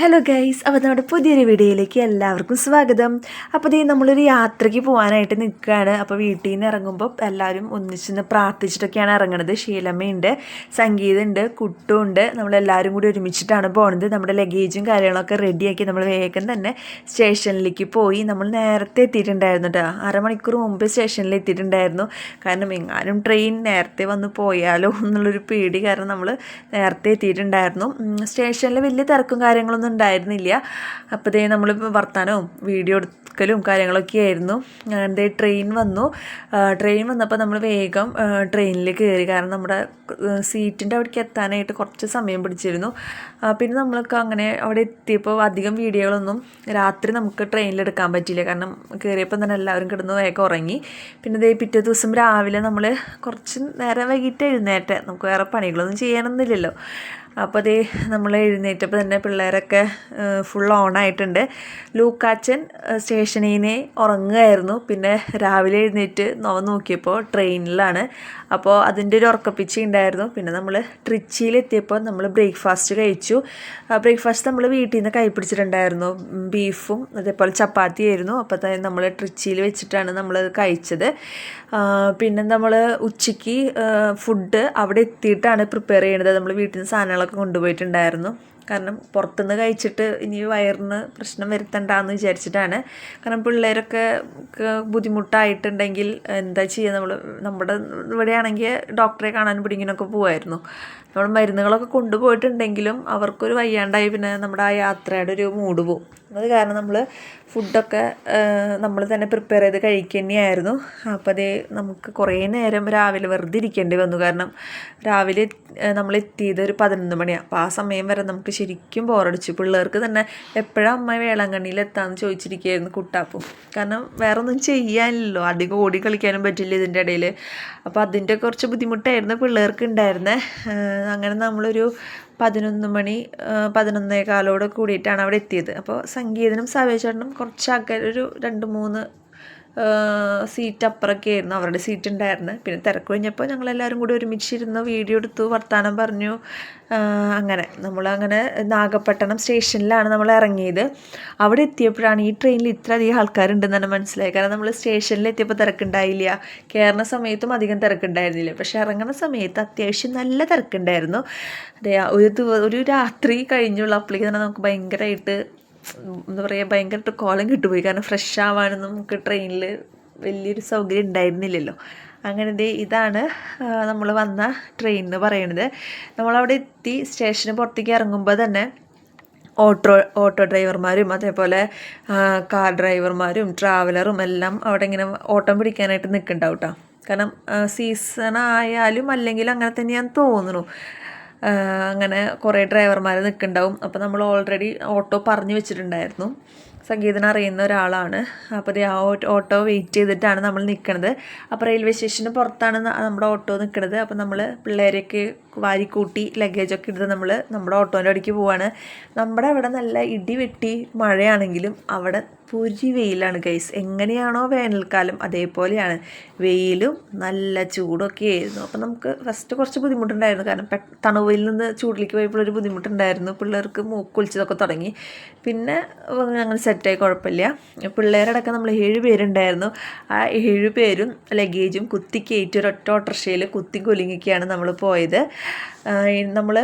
Hello guys, അപ്പോൾ നമ്മുടെ പുതിയൊരു വീഡിയോയിലേക്ക് എല്ലാവർക്കും സ്വാഗതം. അപ്പോൾ ഇതേ നമ്മളൊരു യാത്രയ്ക്ക് പോകാനായിട്ട് നിൽക്കുകയാണ്. അപ്പോൾ വീട്ടിൽ നിന്ന് ഇറങ്ങുമ്പോൾ എല്ലാവരും ഒന്നിച്ചെന്ന് പ്രാർത്ഥിച്ചിട്ടൊക്കെയാണ് ഇറങ്ങുന്നത്. ശീലമ്മയുണ്ട്, സംഗീതമുണ്ട്, കുട്ടുമുണ്ട്. നമ്മളെല്ലാവരും കൂടി ഒരുമിച്ചിട്ടാണ് പോകുന്നത്. നമ്മുടെ ലഗേജും കാര്യങ്ങളൊക്കെ റെഡിയാക്കി നമ്മൾ വേഗം തന്നെ സ്റ്റേഷനിലേക്ക് പോയി. നമ്മൾ നേരത്തെ എത്തിയിട്ടുണ്ടായിരുന്നു കേട്ടോ. അരമണിക്കൂർ മുമ്പ് സ്റ്റേഷനിൽ എത്തിയിട്ടുണ്ടായിരുന്നു. കാരണം എങ്ങാനും ട്രെയിൻ നേരത്തെ വന്ന് പോയാലോ എന്നുള്ളൊരു പേടി കാരണം നമ്മൾ നേരത്തെ എത്തിയിട്ടുണ്ടായിരുന്നു. സ്റ്റേഷനിൽ വലിയ തിരക്കും കാര്യങ്ങളൊന്നും ഉണ്ടായിരുന്നില്ല. അപ്പോൾ ദേ നമ്മൾ വർത്താനവും വീഡിയോ എടുക്കലും കാര്യങ്ങളൊക്കെ ആയിരുന്നു. ദേ ട്രെയിൻ വന്നപ്പോൾ നമ്മൾ വേഗം ട്രെയിനിൽ കയറി. കാരണം നമ്മുടെ സീറ്റിൻ്റെ അവിടേക്ക് എത്താനായിട്ട് കുറച്ച് സമയം പിടിച്ചിരുന്നു. പിന്നെ നമ്മളൊക്കെ അങ്ങനെ അവിടെ എത്തിയപ്പോൾ അധികം വീഡിയോകളൊന്നും രാത്രി നമുക്ക് ട്രെയിനിൽ എടുക്കാൻ പറ്റിയില്ല. കാരണം കയറിയപ്പോൾ തന്നെ എല്ലാവരും കിടന്ന് വേഗം ഉറങ്ങി. പിന്നെ ദേ പിറ്റേ ദിവസം രാവിലെ നമ്മൾ കുറച്ച് നേരം വൈകിട്ട് എഴുന്നേറ്റ്, നമുക്ക് വേറെ പണികളൊന്നും ചെയ്യാനൊന്നുമില്ലല്ലോ. അപ്പോൾ അതേ നമ്മൾ എഴുന്നേറ്റപ്പോൾ തന്നെ പിള്ളേരൊക്കെ ഫുൾ ഓണായിട്ടുണ്ട്. ലൂക്കാച്ചൻ സ്റ്റേഷനിൽ നിന്ന് ഉറങ്ങുകയായിരുന്നു. പിന്നെ രാവിലെ എഴുന്നേറ്റ് നോക്കിയപ്പോൾ ട്രെയിനിലാണ്. അപ്പോൾ അതിൻ്റെ ഒരു ഉറക്കപ്പിച്ച ഉണ്ടായിരുന്നു. പിന്നെ നമ്മൾ ട്രിച്ചിയിലെത്തിയപ്പോൾ നമ്മൾ ബ്രേക്ക്ഫാസ്റ്റ് കഴിച്ചു. ബ്രേക്ക്ഫാസ്റ്റ് നമ്മൾ വീട്ടിൽ നിന്ന് കൈപ്പിടിച്ചിട്ടുണ്ടായിരുന്നു. ബീഫും അതേപോലെ ചപ്പാത്തി ആയിരുന്നു. അപ്പോൾ നമ്മൾ ട്രിച്ചിയിൽ വെച്ചിട്ടാണ് നമ്മൾ കഴിച്ചത്. പിന്നെ നമ്മൾ ഉച്ചയ്ക്ക് ഫുഡ് അവിടെ എത്തിയിട്ടാണ് പ്രിപ്പയർ ചെയ്യണത്. നമ്മൾ വീട്ടിൽ നിന്ന് സാധനങ്ങളൊക്കെ കൊണ്ടുപോയിട്ടുണ്ടായിരുന്നു. കാരണം പുറത്തുനിന്ന് കഴിച്ചിട്ട് ഇനി വയറിന് പ്രശ്നം വരുത്തണ്ടെന്ന് വിചാരിച്ചിട്ടാണ്. കാരണം പിള്ളേരൊക്കെ ബുദ്ധിമുട്ടായിട്ടുണ്ടെങ്കിൽ എന്താ ചെയ്യുക, നമ്മുടെ ഇവിടെയാണെങ്കിൽ ഡോക്ടറെ കാണാൻ പിടിങ്ങിനൊക്കെ പോകുമായിരുന്നു. നമ്മൾ മരുന്നുകളൊക്കെ കൊണ്ടുപോയിട്ടുണ്ടെങ്കിലും അവർക്കൊരു വയ്യാണ്ടായി പിന്നെ നമ്മുടെ ആ യാത്രയുടെ ഒരു മൂഡ് പോവും. അത് കാരണം നമ്മൾ ഫുഡൊക്കെ നമ്മൾ തന്നെ പ്രിപ്പയർ ചെയ്ത് കഴിക്കുന്നതായിരുന്നു. അപ്പോൾ അതേ നമുക്ക് കുറേ നേരം രാവിലെ വെറുതെ ഇരിക്കേണ്ടി വന്നു. കാരണം രാവിലെ നമ്മൾ എത്തിയത് ഒരു 11 മണിയാണ്. അപ്പോൾ ആ സമയം വരെ നമുക്ക് ശരിക്കും ബോറടിച്ചു. പിള്ളേർക്ക് തന്നെ എപ്പോഴാണ് അമ്മ വേളാങ്കണ്ണിയിൽ എത്താമെന്ന് ചോദിച്ചിരിക്കുകയായിരുന്നു കുട്ടാപ്പും. കാരണം വേറെ ഒന്നും ചെയ്യാനില്ലല്ലോ, അധികം ഓടി കളിക്കാനും പറ്റില്ല ഇതിൻ്റെ ഇടയിൽ. അപ്പോൾ അതിൻ്റെ കുറച്ച് ബുദ്ധിമുട്ടായിരുന്നു പിള്ളേർക്ക് ഉണ്ടായിരുന്നത്. അങ്ങനെ നമ്മളൊരു 11 കൂടിയിട്ടാണ് അവിടെ എത്തിയത്. അപ്പോൾ സംഗീതനും സാവേചേട്ടനും കുറച്ച് ആൾക്കാർ ഒരു 2-3 സീറ്റ് അപ്പുറമൊക്കെ ആയിരുന്നു അവരുടെ സീറ്റ് ഉണ്ടായിരുന്നത്. പിന്നെ തിരക്ക് കഴിഞ്ഞപ്പോൾ ഞങ്ങളെല്ലാവരും കൂടി ഒരുമിച്ചിരുന്ന് വീഡിയോ എടുത്തു, വർത്താനം പറഞ്ഞു. നമ്മളങ്ങനെ നാഗപട്ടണം സ്റ്റേഷനിലാണ് നമ്മൾ ഇറങ്ങിയത്. അവിടെ എത്തിയപ്പോഴാണ് ഈ ട്രെയിനിൽ ഇത്രയധികം ആൾക്കാരുണ്ടെന്ന് തന്നെ മനസ്സിലായി. കാരണം നമ്മൾ സ്റ്റേഷനിൽ എത്തിയപ്പോൾ തിരക്കുണ്ടായില്ല, കയറുന്ന സമയത്തും അധികം തിരക്കുണ്ടായിരുന്നില്ല. പക്ഷെ ഇറങ്ങുന്ന സമയത്ത് അത്യാവശ്യം നല്ല തിരക്കുണ്ടായിരുന്നു. അതെ, ഒരു രാത്രി കഴിഞ്ഞുള്ള അപ്പോഴേക്ക് തന്നെ നമുക്ക് ഭയങ്കരമായിട്ട് എന്താ പറയുക, ഭയങ്കരമായിട്ട് കോലം കിട്ടുപോയി. കാരണം ഫ്രഷ് ആവാനൊന്നും നമുക്ക് ട്രെയിനിൽ വലിയൊരു സൗകര്യം ഉണ്ടായിരുന്നില്ലല്ലോ. അങ്ങനെ ഇതാണ് നമ്മൾ വന്ന ട്രെയിൻ എന്ന് പറയുന്നത്. നമ്മളവിടെ എത്തി സ്റ്റേഷന് പുറത്തേക്ക് ഇറങ്ങുമ്പോൾ തന്നെ ഓട്ടോ ഡ്രൈവർമാരും അതേപോലെ കാർ ഡ്രൈവർമാരും ട്രാവലറും എല്ലാം അവിടെ ഇങ്ങനെ ഓട്ടം പിടിക്കാനായിട്ട് നിൽക്കുന്നുണ്ടാവും കേട്ടോ. കാരണം സീസൺ ആയാലും അല്ലെങ്കിൽ അങ്ങനെ തന്നെയാന്ന് തോന്നുന്നു. അങ്ങനെ കുറേ ഡ്രൈവർമാർ നിൽക്കുന്നുണ്ടാവും. അപ്പോൾ നമ്മൾ ഓൾറെഡി ഓട്ടോ പറഞ്ഞു വെച്ചിട്ടുണ്ടായിരുന്നു. സംഗീതം അറിയുന്ന ഒരാളാണ്. അപ്പോൾ ആ ഓട്ടോ വെയിറ്റ് ചെയ്തിട്ടാണ് നമ്മൾ നിൽക്കുന്നത്. അപ്പോൾ റെയിൽവേ സ്റ്റേഷന് പുറത്താണ് നമ്മുടെ ഓട്ടോ നിൽക്കുന്നത്. അപ്പോൾ നമ്മൾ പിള്ളേരൊക്കെ വാരിക്കൂട്ടി ലഗേജൊക്കെ എടുത്ത് നമ്മൾ നമ്മുടെ ഓട്ടോൻ്റെ അടിക്ക് പോവാണ്. നമ്മുടെ അവിടെ നല്ല ഇടി വെട്ടി മഴയാണെങ്കിലും അവിടെ പൊരി വെയിലാണ് ഗൈസ്. എങ്ങനെയാണോ വേനൽക്കാലം അതേപോലെയാണ്. വെയിലും നല്ല ചൂടൊക്കെ ആയിരുന്നു. അപ്പോൾ നമുക്ക് ഫസ്റ്റ് കുറച്ച് ബുദ്ധിമുട്ടുണ്ടായിരുന്നു. കാരണം തണുവിൽ നിന്ന് ചൂടിലേക്ക് പോയപ്പോഴൊരു ബുദ്ധിമുട്ടുണ്ടായിരുന്നു. പിള്ളേർക്ക് മൂക്കൊലിച്ചതൊക്കെ തുടങ്ങി. പിന്നെ അങ്ങനെ സെറ്റായി, കുഴപ്പമില്ല. പിള്ളേരടക്കം നമ്മൾ 7 പേരുണ്ടായിരുന്നു. ആ 7 പേരും ലഗേജും കുത്തിക്കയറ്റി ഒരൊറ്റ ഓട്ടോറിക്ഷയിൽ കുത്തിക്കൊലുങ്ങിയൊക്കെയാണ് നമ്മൾ പോയത്. നമ്മൾ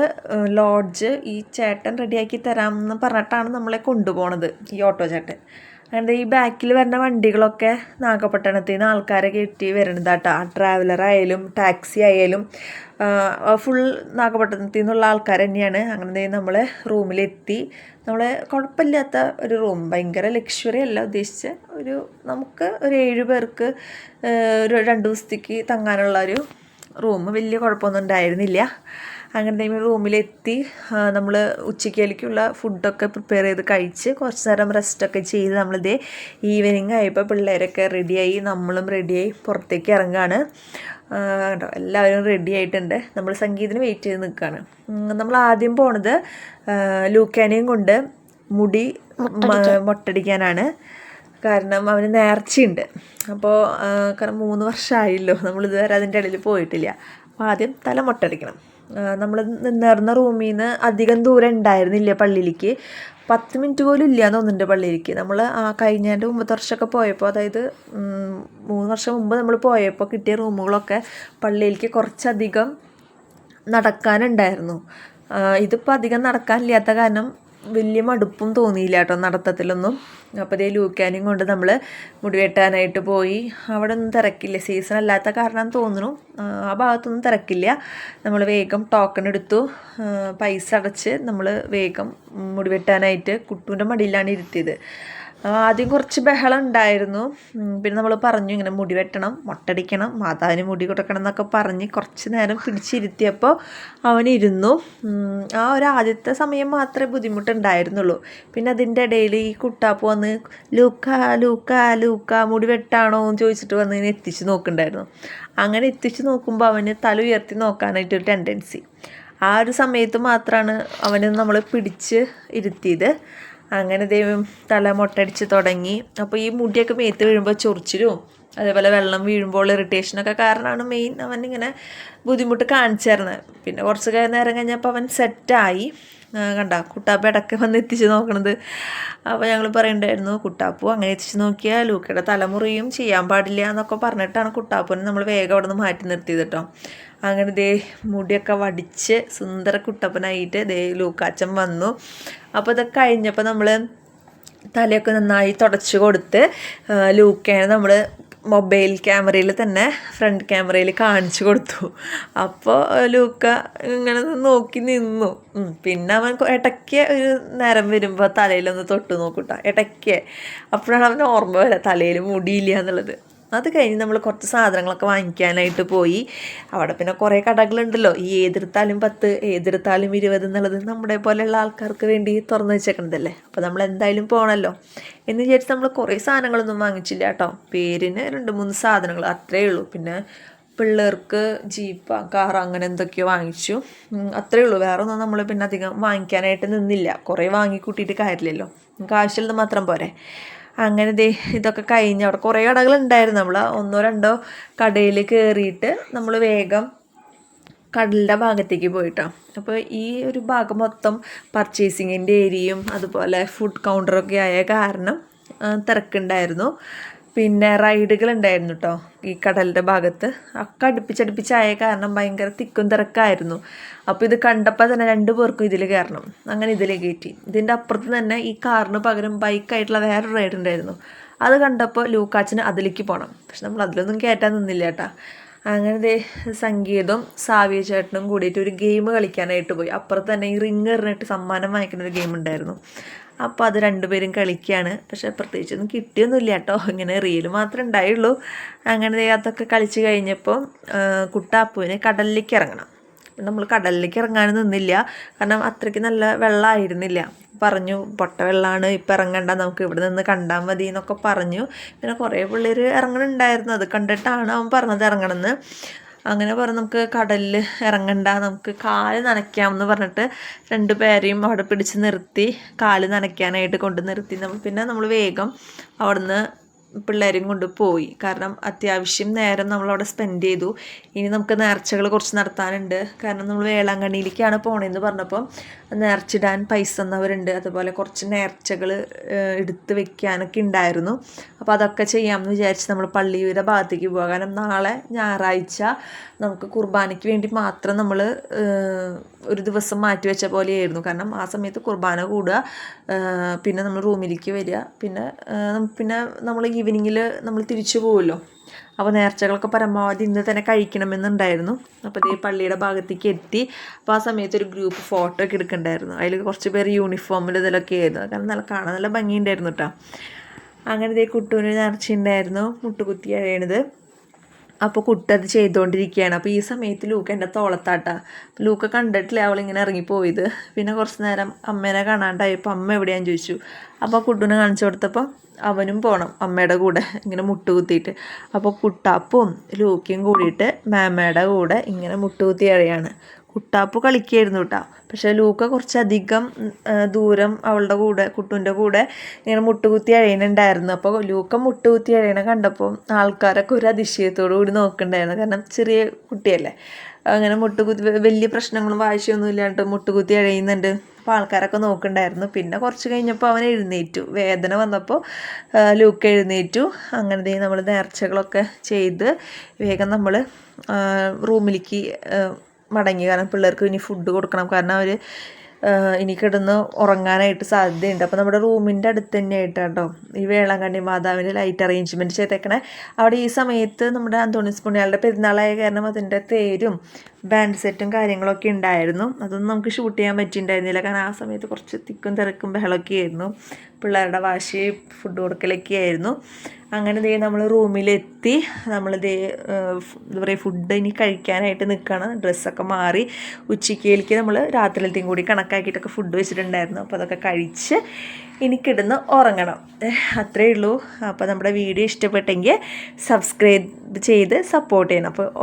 ലോഡ്ജ് ഈ ചേട്ടൻ റെഡിയാക്കി തരാമെന്ന് പറഞ്ഞിട്ടാണ് നമ്മളെ കൊണ്ടുപോണത്, ഈ ഓട്ടോ ചേട്ടൻ. അങ്ങനെ ഈ ബാക്കിൽ വരുന്ന വണ്ടികളൊക്കെ നാഗപട്ടണത്തിൽ നിന്ന് ആൾക്കാരെ കയറ്റി വരുന്നതാട്ടോ. ട്രാവലറായാലും ടാക്സി ആയാലും ഫുൾ നാഗപട്ടണത്തിൽ നിന്നുള്ള ആൾക്കാർ തന്നെയാണ്. അങ്ങനെ നമ്മൾ റൂമിലെത്തി. നമ്മൾ കുഴപ്പമില്ലാത്ത ഒരു റൂം, ഭയങ്കര ലക്ഷറി അല്ല ഉദ്ദേശിച്ച്, നമുക്ക് ഒരു 7 പേർക്ക് ഒരു 2 ദിവസത്തേക്ക് തങ്ങാനുള്ള ഒരു റൂം. വലിയ കുഴപ്പമൊന്നും ഉണ്ടായിരുന്നില്ല. അങ്ങനെ റൂമിലെത്തി നമ്മൾ ഉച്ചയ്ക്കേലേക്കുള്ള ഫുഡൊക്കെ പ്രിപ്പയർ ചെയ്ത് കഴിച്ച് കുറച്ച് നേരം റെസ്റ്റൊക്കെ ചെയ്ത് നമ്മളിതേ ഈവനിങ് ആയപ്പോൾ പിള്ളേരൊക്കെ റെഡിയായി, നമ്മളും റെഡിയായി പുറത്തേക്ക് ഇറങ്ങുകയാണ് കേട്ടോ. എല്ലാവരും റെഡി ആയിട്ടുണ്ട്. നമ്മൾ സംഗീതത്തിന് വെയിറ്റ് ചെയ്ത് നിൽക്കുകയാണ്. നമ്മൾ ആദ്യം പോണത് ലൂക്കാനെയും കൊണ്ട് മുടി മൊട്ടടിക്കാനാണ്. കാരണം അവന് നേർച്ചയുണ്ട്. അപ്പോൾ കാരണം 3 വർഷമായല്ലോ നമ്മളിതുവരെ അതിൻ്റെ ഇടയിൽ പോയിട്ടില്ല. അപ്പോൾ ആദ്യം തല മൊട്ടടിക്കണം. നമ്മൾ നിന്നിരുന്ന റൂമിൽ നിന്ന് അധികം ദൂരം ഉണ്ടായിരുന്നില്ല പള്ളിയിലേക്ക്. 10 മിനിറ്റ് പോലും ഇല്ല എന്ന് തോന്നുന്നുണ്ട് പള്ളിയിലേക്ക്. നമ്മൾ കഴിഞ്ഞതിൻ്റെ മുമ്പത്തെ വർഷമൊക്കെ പോയപ്പോൾ, അതായത് 3 വർഷം മുമ്പ് നമ്മൾ പോയപ്പോൾ കിട്ടിയ റൂമുകളൊക്കെ പള്ളിയിലേക്ക് കുറച്ചധികം നടക്കാനുണ്ടായിരുന്നു. ഇതിപ്പോൾ അധികം നടക്കാനില്ലാത്ത കാരണം വലിയ മടുപ്പും തോന്നിയില്ല കേട്ടോ നടത്തത്തിലൊന്നും. അപ്പോൾ ഇതേ ലൂക്കാനും കൊണ്ട് നമ്മൾ മുടി വെട്ടാനായിട്ട് പോയി. അവിടെ ഒന്നും തിരക്കില്ല, സീസൺ അല്ലാത്ത കാരണം തോന്നുന്നു ആ ഭാഗത്തൊന്നും തിരക്കില്ല. നമ്മൾ വേഗം ടോക്കൺ എടുത്തു, പൈസ അടച്ച് നമ്മൾ വേഗം മുടി വെട്ടാനായിട്ട് കുട്ടൂൻ്റെ മടിയിലാണ് ഇരുത്തിയത്. ആദ്യം കുറച്ച് ബഹളം ഉണ്ടായിരുന്നു. പിന്നെ നമ്മൾ പറഞ്ഞു ഇങ്ങനെ മുടി വെട്ടണം, മൊട്ടടിക്കണം, മാതാവിന് മുടി കൊടുക്കണം എന്നൊക്കെ പറഞ്ഞ് കുറച്ച് നേരം പിടിച്ചിരുത്തിയപ്പോൾ അവനിരുന്നു. ആ ഒരു ആദ്യത്തെ സമയം മാത്രമേ ബുദ്ധിമുട്ടുണ്ടായിരുന്നുള്ളൂ. പിന്നെ അതിൻ്റെ ഇടയിൽ ഈ കുട്ടാപ്പ് വന്ന് ലൂക്ക ലൂക്ക ലൂക്ക മുടി വെട്ടാണോ എന്ന് ചോദിച്ചിട്ട് വന്ന് ഇങ്ങനെ എത്തിച്ച് നോക്കുന്നുണ്ടായിരുന്നു. അങ്ങനെ എത്തിച്ച് നോക്കുമ്പോൾ അവന് തല ഉയർത്തി നോക്കാനായിട്ടൊരു ടെൻഡൻസി. ആ ഒരു സമയത്ത് മാത്രമാണ് അവന് നമ്മൾ പിടിച്ച് ഇരുത്തിയത്. അങ്ങനെ ദൈവം തല മൊട്ടടിച്ച് തുടങ്ങി. അപ്പോൾ ഈ മുടിയൊക്കെ മേത്ത് വീഴുമ്പോൾ ചൊറിച്ചിലും അതേപോലെ വെള്ളം വീഴുമ്പോൾ ഇറിറ്റേഷനൊക്കെ കാരണമാണ് മെയിൻ അവനിങ്ങനെ ബുദ്ധിമുട്ട് കാണിച്ചു തരുന്നത്. പിന്നെ കുറച്ച് നേരം കഴിഞ്ഞപ്പോൾ അവൻ സെറ്റായി. കണ്ട കുട്ടാപ്പ് ഇടയ്ക്ക് വന്ന് എത്തിച്ച് നോക്കണത്. അപ്പോൾ ഞങ്ങൾ പറയണ്ടായിരുന്നു കുട്ടാപ്പു അങ്ങനെ എത്തിച്ച് നോക്കിയാൽ ലൂക്കയുടെ തലമുറിയും ചെയ്യാൻ പാടില്ല എന്നൊക്കെ പറഞ്ഞിട്ടാണ് കുട്ടാപ്പുവിനെ നമ്മൾ വേഗം അവിടെ നിന്ന് മാറ്റി നിർത്തിയത് കേട്ടോ. അങ്ങനെ ദേ മുടിയൊക്കെ വടിച്ച് സുന്ദര കുട്ടപ്പനായിട്ട് ദേ ലൂക്കാച്ചൻ വന്നു. അപ്പോൾ ഇതൊക്കെ കഴിഞ്ഞപ്പോൾ നമ്മൾ തലയൊക്കെ നന്നായി തുടച്ച് കൊടുത്ത് ലൂക്കേനെ നമ്മൾ മൊബൈൽ ക്യാമറയിൽ തന്നെ ഫ്രണ്ട് ക്യാമറയിൽ കാണിച്ചു കൊടുത്തു. അപ്പോൾ ലൂക്ക ഇങ്ങനെ നോക്കി നിന്നു. പിന്നെ അവൻ ഇടയ്ക്ക് ഒരു നേരം വരുമ്പോൾ തലയിലൊന്ന് തൊട്ട് നോക്കൂട്ടോ, ഇടയ്ക്ക്. അപ്പോഴാണ് അവൻ ഓർമ്മ വരിക തലയിൽ മുടിയില്ല എന്നുള്ളത്. അത് കഴിഞ്ഞ് നമ്മൾ കുറച്ച് സാധനങ്ങളൊക്കെ വാങ്ങിക്കാനായിട്ട് പോയി. അവിടെ പിന്നെ കുറേ കടകളുണ്ടല്ലോ, ഈ ഏതെടുത്താലും 10 ഏതെടുത്താലും 20 എന്നുള്ളത് നമ്മുടെ പോലെയുള്ള ആൾക്കാർക്ക് വേണ്ടി തുറന്നു വെച്ചേക്കണതല്ലേ. അപ്പോൾ നമ്മൾ എന്തായാലും പോകണമല്ലോ എന്ന് വിചാരിച്ച് നമ്മൾ കുറേ സാധനങ്ങളൊന്നും വാങ്ങിച്ചില്ല കേട്ടോ. പേരിന് 2-3 സാധനങ്ങൾ അത്രയേ ഉള്ളൂ. പിന്നെ പിള്ളേർക്ക് ജീപ്പ് കാർ അങ്ങനെ എന്തൊക്കെയോ വാങ്ങിച്ചു, അത്രയേ ഉള്ളൂ. വേറെ ഒന്നും നമ്മൾ പിന്നെ അധികം വാങ്ങിക്കാനായിട്ട് നിന്നില്ല. കുറേ വാങ്ങി കൂട്ടിയിട്ട് കാര്യമില്ലല്ലോ, നമുക്ക് ആവശ്യമുള്ളത് മാത്രം പോരെ. അങ്ങനെ ഇതൊക്കെ കഴിഞ്ഞ് അവിടെ കുറേ കടകളുണ്ടായിരുന്നു. നമ്മൾ 1-2 കടയിൽ കയറിയിട്ട് നമ്മൾ വേഗം കടലിൻ്റെ ഭാഗത്തേക്ക് പോയിട്ടോ. അപ്പോൾ ഈ ഒരു ഭാഗം മൊത്തം പർച്ചേസിങ്ങിൻ്റെ ഏരിയയും അതുപോലെ ഫുഡ് കൗണ്ടറൊക്കെ ആയ കാരണം തിരക്കുണ്ടായിരുന്നു. പിന്നെ റൈഡുകൾ ഉണ്ടായിരുന്നു കേട്ടോ ഈ കടലിൻ്റെ ഭാഗത്ത്. ഒക്കെ അടുപ്പിച്ചടുപ്പിച്ചായ കാരണം ഭയങ്കര തിക്കും തിരക്കായിരുന്നു. അപ്പോൾ ഇത് കണ്ടപ്പോൾ തന്നെ 2 പേർക്കും ഇതിൽ കയറണം, അങ്ങനെ ഇതിൽ കയറ്റി. ഇതിൻ്റെ അപ്പുറത്ത് തന്നെ ഈ കാറിന് പകരം ബൈക്കായിട്ടുള്ള വേറൊരു റൈഡ് ഉണ്ടായിരുന്നു. അത് കണ്ടപ്പോൾ ലൂക്കാച്ചിന് അതിലേക്ക് പോകണം. പക്ഷെ നമ്മൾ അതിലൊന്നും കയറ്റാൻ നിന്നില്ല കേട്ടോ. അങ്ങനെ സംഗീതവും സാവിയ ചേട്ടനും കൂടിയിട്ട് ഒരു ഗെയിം കളിക്കാനായിട്ട് പോയി. അപ്പുറത്ത് തന്നെ ഈ റിങ് എറിഞ്ഞിട്ട് സമ്മാനം വാങ്ങിക്കുന്ന ഒരു ഗെയിം ഉണ്ടായിരുന്നു. അപ്പോൾ അത് 2 പേരും കളിക്കുകയാണ്. പക്ഷേ പ്രത്യേകിച്ചൊന്നും കിട്ടിയൊന്നുമില്ല കേട്ടോ, ഇങ്ങനെ റീൽ മാത്രമേ ഉണ്ടായുള്ളൂ. അങ്ങനെ അതൊക്കെ കളിച്ച് കഴിഞ്ഞപ്പോൾ കുട്ടാപ്പുവിന് കടലിലേക്ക് ഇറങ്ങണം. നമ്മൾ കടലിലേക്ക് ഇറങ്ങാനും നിന്നില്ല, കാരണം അത്രയ്ക്ക് നല്ല വെള്ളമായിരുന്നില്ല. പറഞ്ഞു പൊട്ട വെള്ളമാണ്, ഇപ്പം ഇറങ്ങണ്ട, നമുക്ക് ഇവിടെ നിന്ന് കണ്ടാൽ മതി എന്നൊക്കെ പറഞ്ഞു. പിന്നെ കുറേ പിള്ളേർ ഇറങ്ങണുണ്ടായിരുന്നു, അത് കണ്ടിട്ടാണ് അവൻ പറഞ്ഞത് ഇറങ്ങണമെന്ന്. അങ്ങനെ പറഞ്ഞ് നമുക്ക് കടലിൽ ഇറങ്ങണ്ട, നമുക്ക് കാല് നനയ്ക്കാമെന്ന് പറഞ്ഞിട്ട് 2 പേരെയും അവിടെ പിടിച്ച് നിർത്തി കാല് നനയ്ക്കാനായിട്ട് കൊണ്ട് നിർത്തി. പിന്നെ നമ്മൾ വേഗം അവിടുന്ന് പിള്ളേരെയും കൊണ്ട് പോയി. കാരണം അത്യാവശ്യം നേരം നമ്മളവിടെ സ്പെൻഡ് ചെയ്തു. ഇനി നമുക്ക് നേർച്ചകൾ കുറച്ച് നടത്താനുണ്ട്. കാരണം നമ്മൾ വേളാങ്കണ്ണിയിലേക്കാണ് പോകണമെന്ന് പറഞ്ഞപ്പോൾ നേർച്ചിടാൻ പൈസ തന്നവരുണ്ട്. അതുപോലെ കുറച്ച് നേർച്ചകൾ എടുത്ത് വെക്കാനൊക്കെ ഉണ്ടായിരുന്നു. അപ്പോൾ അതൊക്കെ ചെയ്യാമെന്ന് വിചാരിച്ച് നമ്മൾ പള്ളിയുടെ ഭാഗത്തേക്ക് പോകാം. കാരണം നാളെ ഞായറാഴ്ച നമുക്ക് കുർബാനയ്ക്ക് വേണ്ടി മാത്രം നമ്മൾ ഒരു ദിവസം മാറ്റി വെച്ച പോലെയായിരുന്നു. കാരണം ആ സമയത്ത് കുർബാന കൂടുക, പിന്നെ നമ്മൾ റൂമിലേക്ക് വരിക, പിന്നെ നമ്മൾ ഈവനിങ്ങിൽ നമ്മൾ തിരിച്ചു പോകുമല്ലോ. അപ്പോൾ നേർച്ചകളൊക്കെ പരമാവധി ഇന്ന് തന്നെ കഴിക്കണമെന്നുണ്ടായിരുന്നു. അപ്പോൾ ഈ പള്ളിയുടെ ഭാഗത്തേക്ക് എത്തി. അപ്പോൾ ആ സമയത്ത് ഒരു ഗ്രൂപ്പ് ഫോട്ടോ ഒക്കെ എടുക്കണ്ടായിരുന്നു. അതിൽ കുറച്ച് പേര് യൂണിഫോമിൽ ഇതിലൊക്കെ ആയിരുന്നു. കാരണം കാണാൻ നല്ല ഭംഗിയുണ്ടായിരുന്നു കേട്ടോ. അങ്ങനെ കുട്ടൂന് നേർച്ചയുണ്ടായിരുന്നു, മുട്ടുകുത്തി അഴയണത്. അപ്പോൾ കുട്ടി അത് ചെയ്തുകൊണ്ടിരിക്കുകയാണ്. അപ്പോൾ ഈ സമയത്ത് ലൂക്ക എൻ്റെ തോളത്താട്ടാ. ലൂക്ക കണ്ടിട്ടില്ല അവളിങ്ങനെ ഇറങ്ങിപ്പോയത്. പിന്നെ കുറച്ച് നേരം അമ്മേനെ കാണാണ്ടായപ്പോൾ അമ്മ എവിടെയാന്ന് ചോദിച്ചു. അപ്പോൾ കുട്ടൂനെ കാണിച്ചു കൊടുത്തപ്പോൾ അവനും പോകണം അമ്മയുടെ കൂടെ ഇങ്ങനെ മുട്ടുകുത്തിയിട്ട്. അപ്പോൾ കുട്ടാപ്പും ലൂക്കയും കൂടിയിട്ട് മാമയുടെ കൂടെ ഇങ്ങനെ മുട്ടുകുത്തി അഴയാണ്. കുട്ടാപ്പ് കളിക്കുകയായിരുന്നു കേട്ടോ. പക്ഷേ ലൂക്ക കുറച്ചധികം ദൂരം അവളുടെ കൂടെ കുട്ടൂൻ്റെ കൂടെ ഇങ്ങനെ മുട്ടുകുത്തി അഴയുന്നുണ്ടായിരുന്നു. അപ്പോൾ ലൂക്ക മുട്ടുകുത്തി അഴയണ കണ്ടപ്പോൾ ആൾക്കാരൊക്കെ ഒരു അതിശയത്തോടു കൂടി നോക്കുന്നുണ്ടായിരുന്നു. കാരണം ചെറിയ കുട്ടിയല്ലേ, അങ്ങനെ മുട്ടുകുത്തി വലിയ പ്രശ്നങ്ങളും വാശിയൊന്നും ഇല്ലാണ്ട് മുട്ടുകുത്തി എഴയുന്നുണ്ട്. അപ്പോൾ ആൾക്കാരൊക്കെ നോക്കുന്നുണ്ടായിരുന്നു. പിന്നെ കുറച്ച് കഴിഞ്ഞപ്പോൾ അവൻ എഴുന്നേറ്റു. വേദന വന്നപ്പോൾ ലൂക്ക് എഴുന്നേറ്റു. അങ്ങനെ നമ്മൾ നേർച്ചകളൊക്കെ ചെയ്ത് വേഗം നമ്മൾ റൂമിലേക്ക് മടങ്ങി. കാരണം പിള്ളേർക്ക് ഇനി ഫുഡ് കൊടുക്കണം. കാരണം അവർ ഇനി കിടന്ന് ഉറങ്ങാനായിട്ട് സാധ്യതയുണ്ട്. അപ്പോൾ നമ്മുടെ റൂമിൻ്റെ അടുത്ത് തന്നെയായിട്ട് കേട്ടോ ഈ വേളാങ്കണ്ണി മാതാവിൻ്റെ ലൈറ്റ് അറേഞ്ച്മെൻറ്റ് ചെയ്തേക്കണേ. അവിടെ ഈ സമയത്ത് നമ്മുടെ അന്തോണീസ് പുണ്യാളുടെ പെരുന്നാളായ കാരണം അതിൻ്റെ തേരും ബാൻഡ് സെറ്റും കാര്യങ്ങളൊക്കെ ഉണ്ടായിരുന്നു. അതൊന്നും നമുക്ക് ഷൂട്ട് ചെയ്യാൻ പറ്റിയിട്ടുണ്ടായിരുന്നില്ല. കാരണം ആ സമയത്ത് കുറച്ച് തിക്കും തിരക്കും ബഹളമൊക്കെ ആയിരുന്നു. പിള്ളേരുടെ വാശി ഫുഡ് കൊടുക്കലൊക്കെ ആയിരുന്നു. അങ്ങനെ നമ്മൾ റൂമിലെത്തി. നമ്മൾ എന്താ പറയുക, ഫുഡ് ഇനി കഴിക്കാനായിട്ട് നിൽക്കുകയാണ്. ഡ്രസ്സൊക്കെ മാറി ഉച്ചയ്ക്കേലേക്ക് നമ്മൾ രാത്രിയിലത്തെയും കൂടി കണക്കാക്കിയിട്ടൊക്കെ ഫുഡ് വെച്ചിട്ടുണ്ടായിരുന്നു. അപ്പോൾ അതൊക്കെ കഴിച്ച് ഇനി കിടന്ന് ഉറങ്ങണം. അത്രയേ ഉള്ളൂ. അപ്പോൾ നമ്മുടെ വീഡിയോ ഇഷ്ടപ്പെട്ടെങ്കിൽ സബ്സ്ക്രൈബ് ചെയ്ത് സപ്പോർട്ട് ചെയ്യണം. അപ്പോൾ